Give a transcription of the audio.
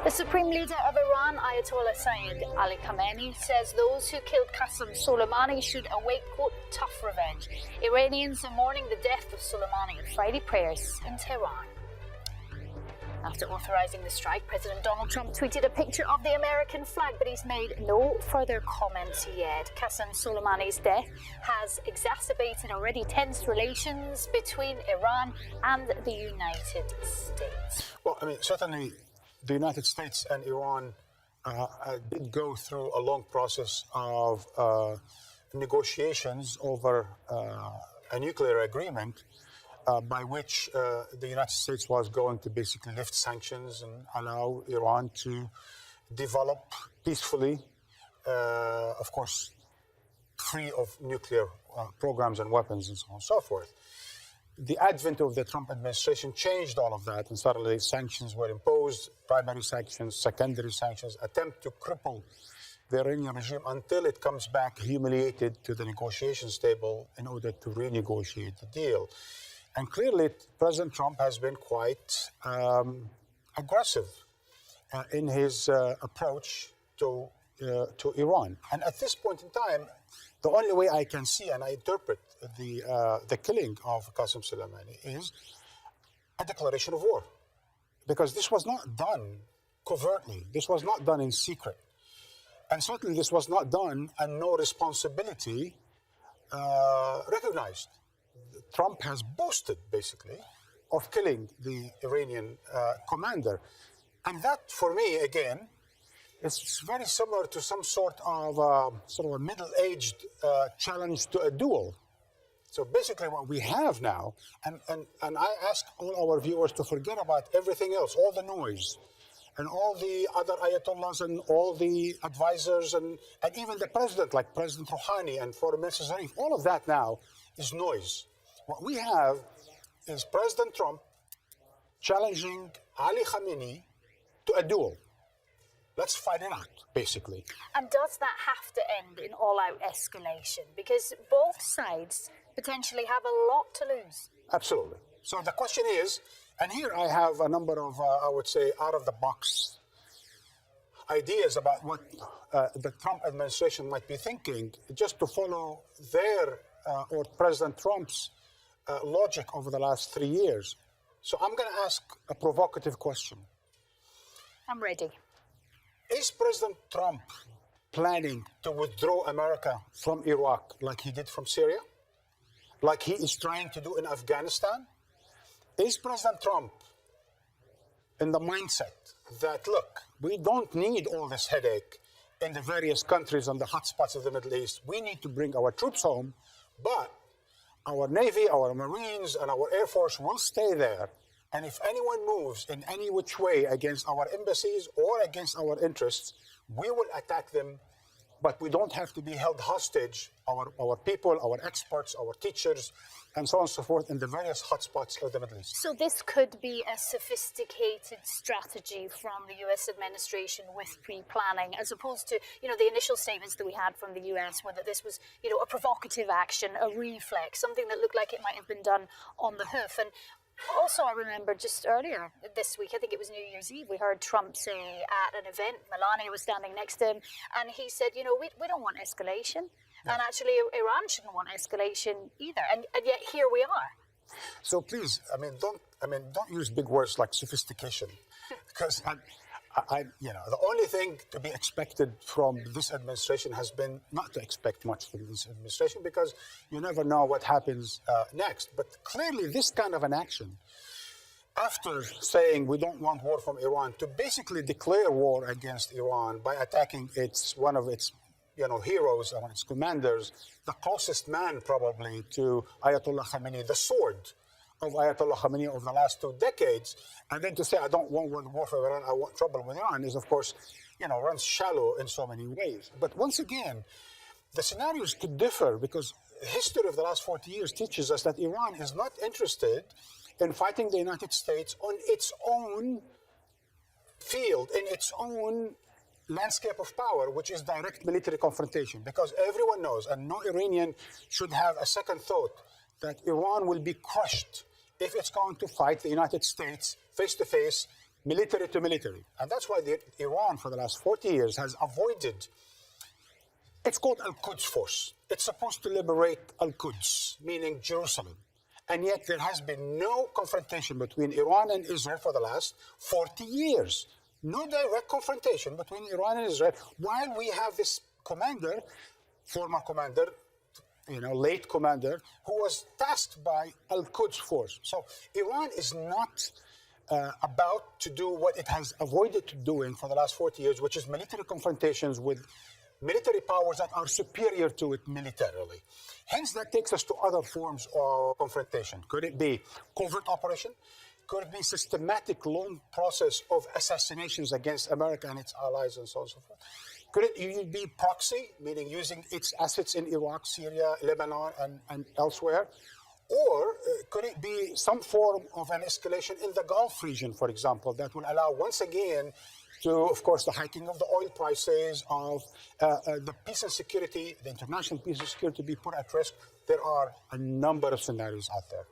The Supreme Leader of Iran, Ayatollah Sayyid Ali Khamenei, says those who killed Qasem Soleimani should await, quote, tough revenge. Iranians are mourning the death of Soleimani at Friday prayers in Tehran. After authorizing the strike, President Donald Trump tweeted a picture of the American flag, but he's made no further comments yet. Qasem Soleimani's death has exacerbated already tense relations between Iran and the United States. Well, I mean, certainly the United States and Iran did go through a long process of negotiations over a nuclear agreement by which the United States was going to basically lift sanctions and allow Iran to develop peacefully, of course, free of nuclear programs and weapons and so on and so forth. The advent of the Trump administration changed all of that, and suddenly sanctions were imposed, primary sanctions, secondary sanctions, attempt to cripple the Iranian regime until it comes back humiliated to the negotiations table in order to renegotiate the deal. And clearly, President Trump has been quite aggressive in his approach to Iran. And at this point in time, the only way I can see and I interpret the killing of Qasem Soleimani is a declaration of war. Because this was not done covertly. This was not done in secret. And certainly this was not done and no responsibility recognized. Trump has boasted, basically, of killing the Iranian commander. And that, for me, again, is very similar to some sort of a middle-aged challenge to a duel. So basically what we have now, and I ask all our viewers to forget about everything else, all the noise, and all the other ayatollahs and all the advisors and even the president, like President Rouhani and Foreign Minister Zarif, all of that now is noise. What we have is President Trump challenging Ali Khamenei to a duel. Let's fight it out, basically. And does that have to end in all-out escalation? Because both sides potentially have a lot to lose. Absolutely. So the question is, and here I have a number of, I would say, out-of-the-box ideas about what the Trump administration might be thinking, just to follow their, or President Trump's logic over the last 3 years. So I'm going to ask a provocative question. I'm ready. Is President Trump planning to withdraw America from Iraq like he did from Syria? Like he is trying to do in Afghanistan? Is President Trump in the mindset that, look, we don't need all this headache in the various countries and the hotspots of the Middle East. We need to bring our troops home, but our Navy, our Marines, and our Air Force will stay there. And if anyone moves in any which way against our embassies or against our interests, we will attack them, but we don't have to be held hostage, our people, our experts, our teachers, and so on and so forth in the various hotspots of the Middle East. So this could be a sophisticated strategy from the U.S. administration with pre-planning, as opposed to, the initial statements that we had from the U.S. were that this was, a provocative action, a reflex, something that looked like it might have been done on the hoof. And also, I remember just earlier this week, I think it was New Year's Eve, we heard Trump say at an event, Melania was standing next to him, and he said, we don't want escalation. Yeah. And actually, Iran shouldn't want escalation either. And yet here we are. So please, don't use big words like sophistication, because the only thing to be expected from this administration has been not to expect much from this administration, because you never know what happens next. But clearly, this kind of an action, after saying we don't want war from Iran, to basically declare war against Iran by attacking one of its heroes, one of its commanders, the closest man probably to Ayatollah Khamenei, the sword of Ayatollah Khamenei over the last 2 decades, and then to say, I don't want war for Iran, I want trouble with Iran, is, of course, runs shallow in so many ways. But once again, the scenarios could differ, because history of the last 40 years teaches us that Iran is not interested in fighting the United States on its own field, in its own landscape of power, which is direct military confrontation, because everyone knows, and no Iranian should have a second thought, that Iran will be crushed if it's going to fight the United States face-to-face military to military. And that's why Iran, for the last 40 years, has avoided. It's called Al-Quds Force. It's supposed to liberate Al-Quds, meaning Jerusalem. And yet there has been no confrontation between Iran and Israel for the last 40 years. No direct confrontation between Iran and Israel, while we have this commander, former commander, late commander, who was tasked by Al-Quds Force. So Iran is not about to do what it has avoided doing for the last 40 years, which is military confrontations with military powers that are superior to it militarily. Hence, that takes us to other forms of confrontation. Could it be covert operation? Could it be systematic, long process of assassinations against America and its allies and so on and so forth? Could it be proxy, meaning using its assets in Iraq, Syria, Lebanon, and elsewhere? Or could it be some form of an escalation in the Gulf region, for example, that will allow once again to, of course, the hiking of the oil prices, of the peace and security, the international peace and security to be put at risk? There are a number of scenarios out there.